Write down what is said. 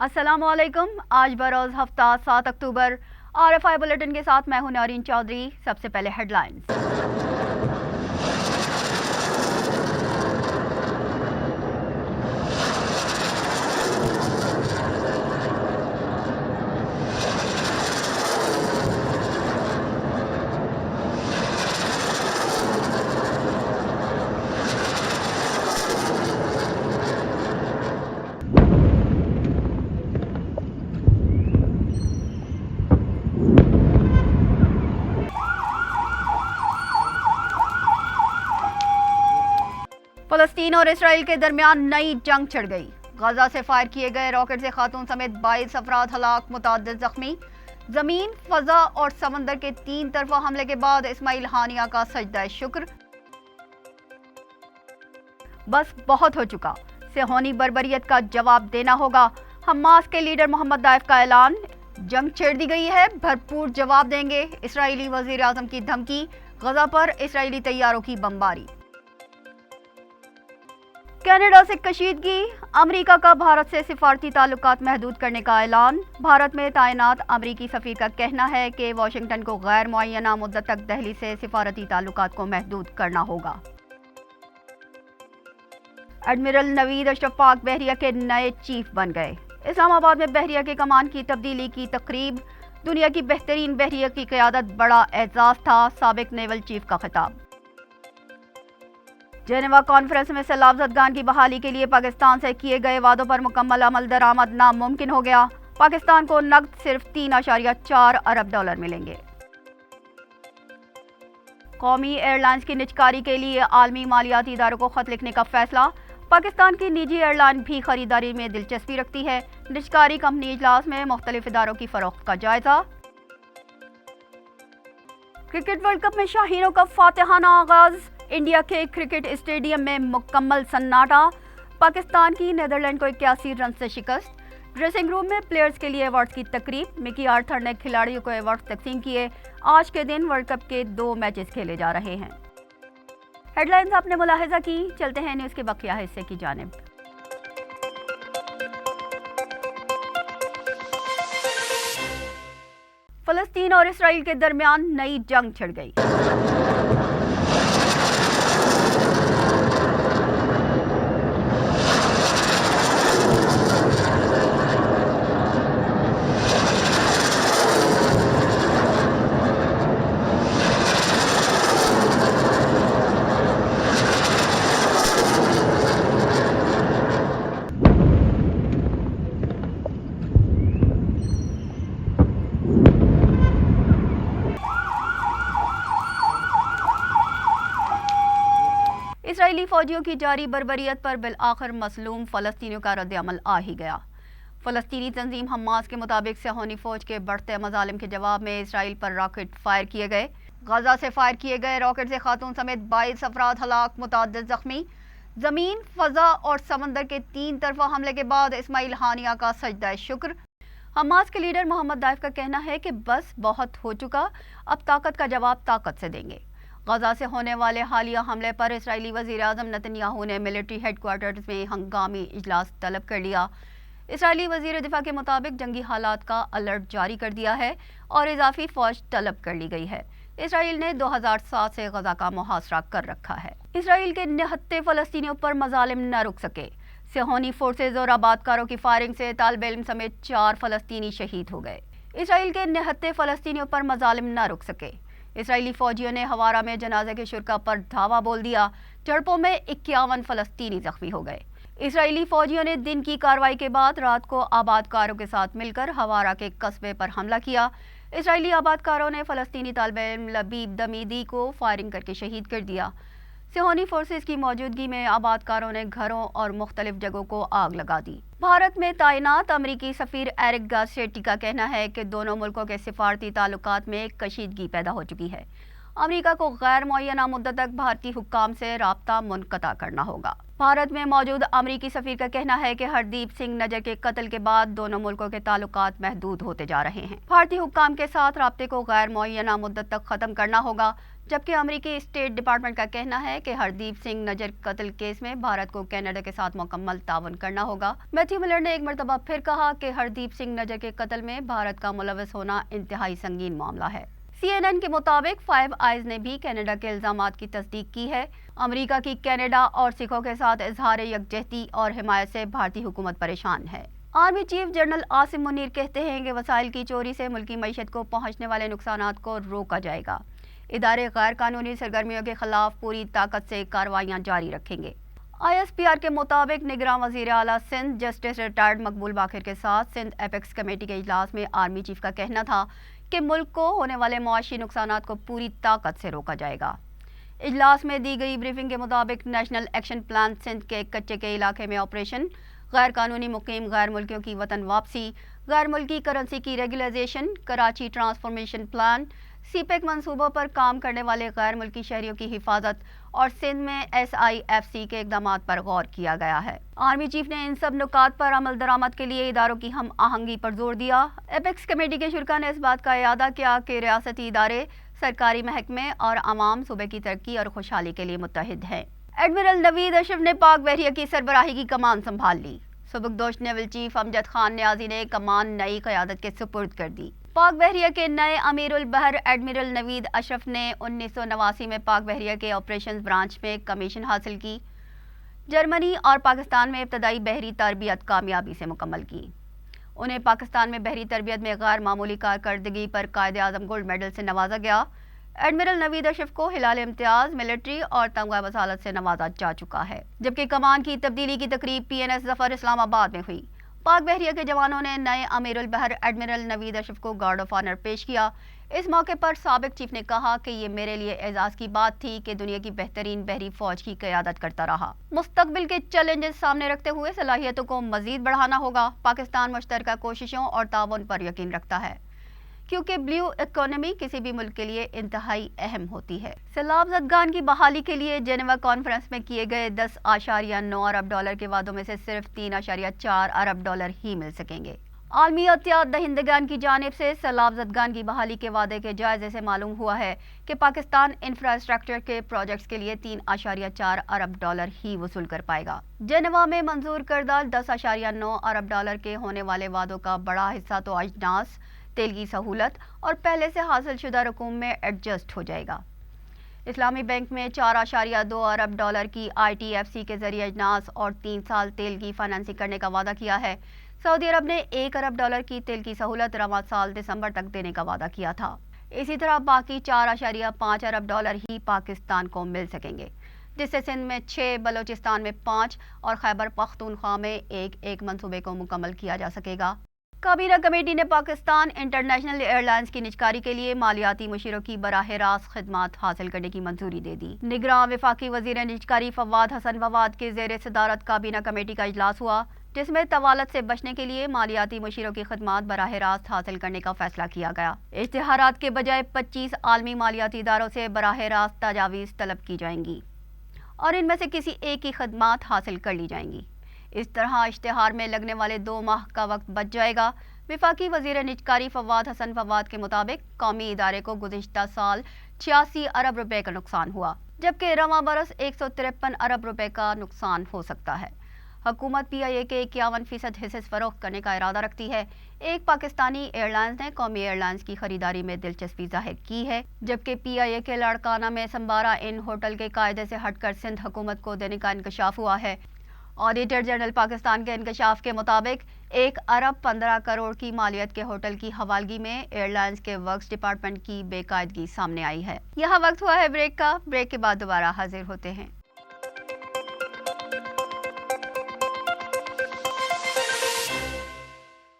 السلام علیکم۔ آج بروز ہفتہ 7 اکتوبر RFI بلیٹن کے ساتھ میں ہوں نورین چودھری۔ سب سے پہلے ہیڈ لائنز۔ فلسطین اور اسرائیل کے درمیان نئی جنگ چھڑ گئی۔ غزہ سے فائر کیے گئے راکٹ سے خاتون سمیت 22 افراد ہلاک، متعدد زخمی۔ زمین، فضا اور سمندر کے 3 طرفہ حملے کے بعد اسماعیل ہانیہ کا سجدہ شکر۔ بس بہت ہو چکا، صہیونی بربریت کا جواب دینا ہوگا، حماس کے لیڈر محمد دائف کا اعلان۔ جنگ چھیڑ دی گئی ہے، بھرپور جواب دیں گے، اسرائیلی وزیر اعظم کی دھمکی۔ غزہ پر اسرائیلی طیاروں کی بمباری۔ کینیڈا سے کشیدگی، امریکہ کا بھارت سے سفارتی تعلقات محدود کرنے کا اعلان۔ بھارت میں تعینات امریکی سفیر کا کہنا ہے کہ واشنگٹن کو غیر معینہ مدت تک دہلی سے سفارتی تعلقات کو محدود کرنا ہوگا۔ ایڈمرل نوید اشرف پاک بحریہ کے نئے چیف بن گئے۔ اسلام آباد میں بحریہ کے کمان کی تبدیلی کی تقریب۔ دنیا کی بہترین بحریہ کی قیادت بڑا اعزاز تھا، سابق نیول چیف کا خطاب۔ جنیوا کانفرنس میں سیلاب زدگان کی بحالی کے لیے پاکستان سے کیے گئے وعدوں پر مکمل عمل درآمد ناممکن ہو گیا۔ پاکستان کو نقد صرف $3.4 ارب ملیں گے۔ قومی ایئر لائنز کی نجکاری کے لیے عالمی مالیاتی اداروں کو خط لکھنے کا فیصلہ۔ پاکستان کی نجی ایئر لائن بھی خریداری میں دلچسپی رکھتی ہے۔ نجکاری کمپنی اجلاس میں مختلف اداروں کی فروخت کا جائزہ۔ کرکٹ ورلڈ کپ میں شاہینوں کا فاتحانہ آغاز۔ انڈیا کے کرکٹ اسٹیڈیم میں مکمل سناٹا۔ پاکستان کی نیدرلینڈ کو 81 رن سے شکست۔ ڈریسنگ روم میں پلیئرز کے لیے ایوارڈز کی تقریب۔ مکی آرتھر نے کھلاڑیوں کو ایوارڈز تقسیم کیے۔ آج کے دن ورلڈ کپ کے 2 میچز کھیلے جا رہے ہیں۔ ہیڈ لائنز آپ نے ملاحظہ کی، چلتے ہیں نیوز کے بقیہ حصے کی جانب۔ فلسطین اور اسرائیل کے درمیان نئی جنگ چھڑ گئی۔ اسرائیلی فوجیوں کی جاری بربریت پر بالآخر مظلوم فلسطینیوں کا رد عمل آ ہی گیا۔ فلسطینی تنظیم حماس کے مطابق صہیونی فوج کے بڑھتے مظالم کے جواب میں اسرائیل پر راکٹ فائر کیے گئے۔ غزہ سے فائر کیے گئے راکٹ سے خاتون سمیت 22 افراد ہلاک، متعدد زخمی۔ زمین، فضا اور سمندر کے 3 طرفہ حملے کے بعد اسماعیل ہانیہ کا سجدہ شکر۔ حماس کے لیڈر محمد دائف کا کہنا ہے کہ بس بہت ہو چکا، اب طاقت کا جواب طاقت سے دیں گے۔ غزہ سے ہونے والے حالیہ حملے پر اسرائیلی وزیر اعظم نتن یاہو نے ملٹری ہیڈ کوارٹرز میں ہنگامی اجلاس طلب کر لیا۔ اسرائیلی وزیر دفاع کے مطابق جنگی حالات کا الرٹ جاری کر دیا ہے اور اضافی فوج طلب کر لی گئی ہے۔ اسرائیل نے 2007 سے غزہ کا محاصرہ کر رکھا ہے۔ اسرائیل کے نہتے فلسطینیوں پر مظالم نہ رک سکے۔ صہیونی فورسز اور آبادکاروں کی فائرنگ سے طالب علم سمیت 4 فلسطینی شہید ہو گئے۔ اسرائیل کے نہتے فلسطینیوں پر مظالم نہ رک سکے۔ اسرائیلی فوجیوں نے ہوارا میں جنازے کے شرکاء پر دھاوا بول دیا۔ جھڑپوں میں 51 فلسطینی زخمی ہو گئے۔ اسرائیلی فوجیوں نے دن کی کارروائی کے بعد رات کو آبادکاروں کے ساتھ مل کر ہوارا کے قصبے پر حملہ کیا۔ اسرائیلی آبادکاروں نے فلسطینی طالب علم لبیب دمیدی کو فائرنگ کر کے شہید کر دیا۔ صہیونی فورسز کی موجودگی میں آبادکاروں نے گھروں اور مختلف جگہوں کو آگ لگا دی۔ بھارت میں تعینات امریکی سفیر ایرک گارسیٹی کا کہنا ہے کہ دونوں ملکوں کے سفارتی تعلقات میں کشیدگی پیدا ہو چکی ہے۔ امریکہ کو غیر معینہ مدت تک بھارتی حکام سے رابطہ منقطع کرنا ہوگا۔ بھارت میں موجود امریکی سفیر کا کہنا ہے کہ ہردیپ سنگھ نجر کے قتل کے بعد دونوں ملکوں کے تعلقات محدود ہوتے جا رہے ہیں۔ بھارتی حکام کے ساتھ رابطے کو غیر معینہ مدت تک ختم کرنا ہوگا۔ جبکہ امریکی اسٹیٹ ڈپارٹمنٹ کا کہنا ہے کہ ہردیپ سنگھ نجر قتل کیس میں بھارت کو کینیڈا کے ساتھ مکمل تعاون کرنا ہوگا۔ میتھیو ملر نے ایک مرتبہ پھر کہا کہ ہردیپ سنگھ نجر کے قتل میں بھارت کا ملوث ہونا انتہائی سنگین معاملہ ہے۔ CNN کے مطابق فائیو آئیز نے بھی کینیڈا کے الزامات کی تصدیق کی ہے۔ امریکہ کی کینیڈا اور سکھوں کے ساتھ اظہار یکجہتی اور حمایت سے بھارتی حکومت پریشان ہے۔ Army chief general Asim Munir کہتے ہیں کہ وسائل کی چوری سے ملکی معیشت کو پہنچنے والے نقصانات کو روکا جائے گا۔ ادارے غیر قانونی سرگرمیوں کے خلاف پوری طاقت سے کارروائیاں جاری رکھیں گے۔ ISPR کے مطابق نگراں وزیر اعلیٰ سندھ جسٹس ریٹائرڈ مقبول باقر کے ساتھ سندھ ایپیکس کمیٹی کے اجلاس میں آرمی چیف کا کہنا تھا کہ ملک کو ہونے والے معاشی نقصانات کو پوری طاقت سے روکا جائے گا۔ اجلاس میں دی گئی بریفنگ کے مطابق نیشنل ایکشن پلان سندھ کے کچے کے علاقے میں آپریشن، غیر قانونی مقیم غیر ملکیوں کی وطن واپسی، غیر ملکی کرنسی کی ریگولائزیشن، کراچی ٹرانسفارمیشن پلان، سی پیک منصوبوں پر کام کرنے والے غیر ملکی شہریوں کی حفاظت اور سندھ میں SIFC کے اقدامات پر غور کیا گیا ہے۔ آرمی چیف نے ان سب نکات پر عمل درآمد کے لیے اداروں کی ہم آہنگی پر زور دیا۔ ایپیکس کمیٹی کے شرکاء نے اس بات کا اعادہ کیا کہ ریاستی ادارے، سرکاری محکمے اور عوام صوبے کی ترقی اور خوشحالی کے لیے متحد ہیں۔ ایڈمرل نوید اشرف نے پاک بحریہ کی سربراہی کی کمان سنبھال لی۔ سبکدوش نیول چیف امجد خان نیازی نے کمان نئی قیادت کے سپرد کر دی۔ پاک بحریہ کے نئے امیر البحر ایڈمرل نوید اشرف نے 1989 میں پاک بحریہ کے آپریشنز برانچ میں کمیشن حاصل کی۔ جرمنی اور پاکستان میں ابتدائی بحری تربیت کامیابی سے مکمل کی۔ انہیں پاکستان میں بحری تربیت میں غیر معمولی کارکردگی پر قائد اعظم گولڈ میڈل سے نوازا گیا۔ ایڈمرل نوید اشرف کو ہلال امتیاز، ملٹری اور تمغہ بصالت سے نوازا جا چکا ہے، جبکہ کمان کی تبدیلی کی تقریب PNS ظفر اسلام آباد میں ہوئی۔ پاک بحریہ کے جوانوں نے نئے امیر البحر ایڈمرل نوید اشرف کو گارڈ آف آنر پیش کیا۔ اس موقع پر سابق چیف نے کہا کہ یہ میرے لیے اعزاز کی بات تھی کہ دنیا کی بہترین بحری فوج کی قیادت کرتا رہا۔ مستقبل کے چیلنجز سامنے رکھتے ہوئے صلاحیتوں کو مزید بڑھانا ہوگا۔ پاکستان مشترکہ کوششوں اور تعاون پر یقین رکھتا ہے، کیونکہ بلیو اکانومی کسی بھی ملک کے لیے انتہائی اہم ہوتی ہے۔ سیلاب زدگان کی بحالی کے لیے جنیوا کانفرنس میں کیے گئے $10.9 ارب کے وعدوں میں سے صرف $3.4 ارب ہی مل سکیں گے۔ عالمی عطیات دہندگان کی جانب سے سیلاب زدگان کی بحالی کے وعدے کے جائزے سے معلوم ہوا ہے کہ پاکستان انفراسٹرکچر کے پروجیکٹس کے لیے $3.4 ارب ہی وصول کر پائے گا۔ جنیوا میں منظور کردہ $10.9 ارب کے ہونے والے وعدوں کا بڑا حصہ تو اجناس، تیل کی سہولت اور پہلے سے حاصل شدہ رقوم میں ایڈجسٹ ہو جائے گا۔ اسلامی بینک میں $4.2 ارب کی ITFC کے ذریعے اجناس اور 3 سال تیل کی فائنانسنگ کرنے کا وعدہ کیا ہے۔ سعودی عرب نے $1 ارب کی تیل کی سہولت رواں سال دسمبر تک دینے کا وعدہ کیا تھا۔ اسی طرح باقی $4.5 ارب ہی پاکستان کو مل سکیں گے، جس سے سندھ میں 6، بلوچستان میں 5 اور خیبر پختونخوا میں ایک منصوبے کو مکمل کیا جا سکے گا۔ کابینہ کمیٹی نے پاکستان انٹرنیشنل ایئر لائنز کی نجکاری کے لیے مالیاتی مشیروں کی براہ راست خدمات حاصل کرنے کی منظوری دے دی۔ نگراں وفاقی وزیر نجکاری فواد حسن فواد کی زیر صدارت کابینہ کمیٹی کا اجلاس ہوا، جس میں طوالت سے بچنے کے لیے مالیاتی مشیروں کی خدمات براہ راست حاصل کرنے کا فیصلہ کیا گیا۔ اشتہارات کے بجائے 25 عالمی مالیاتی اداروں سے براہ راست تجاویز طلب کی جائیں گی اور ان میں سے کسی ایک کی خدمات حاصل کر لی جائیں گی۔ اس طرح اشتہار میں لگنے والے 2 ماہ کا وقت بچ جائے گا۔ وفاقی وزیر نجکاری فواد حسن فواد کے مطابق قومی ادارے کو گزشتہ سال 86 ارب روپے کا نقصان ہوا، جبکہ رواں برس 153 ارب روپے کا نقصان ہو سکتا ہے۔ حکومت PIA کے 51% حصے فروخت کرنے کا ارادہ رکھتی ہے۔ ایک پاکستانی ایئر لائنز نے قومی ایئر لائنز کی خریداری میں دلچسپی ظاہر کی ہے، جبکہ PIA کے لاڑکانہ میں سمبارا ان ہوٹل کے قاعدے سے ہٹ کر سندھ حکومت کو دینے کا انکشاف ہوا ہے۔ آڈیٹر جنرل پاکستان کے انکشاف کے مطابق 1 ارب 15 کروڑ کی مالیت کے ہوٹل کی حوالگی میں ایئر لائنز کے ورکس ڈپارٹمنٹ کی بے قاعدگی سامنے آئی ہے۔ یہاں وقت ہوا ہے بریک کا، بریک کے بعد دوبارہ حاضر ہوتے ہیں۔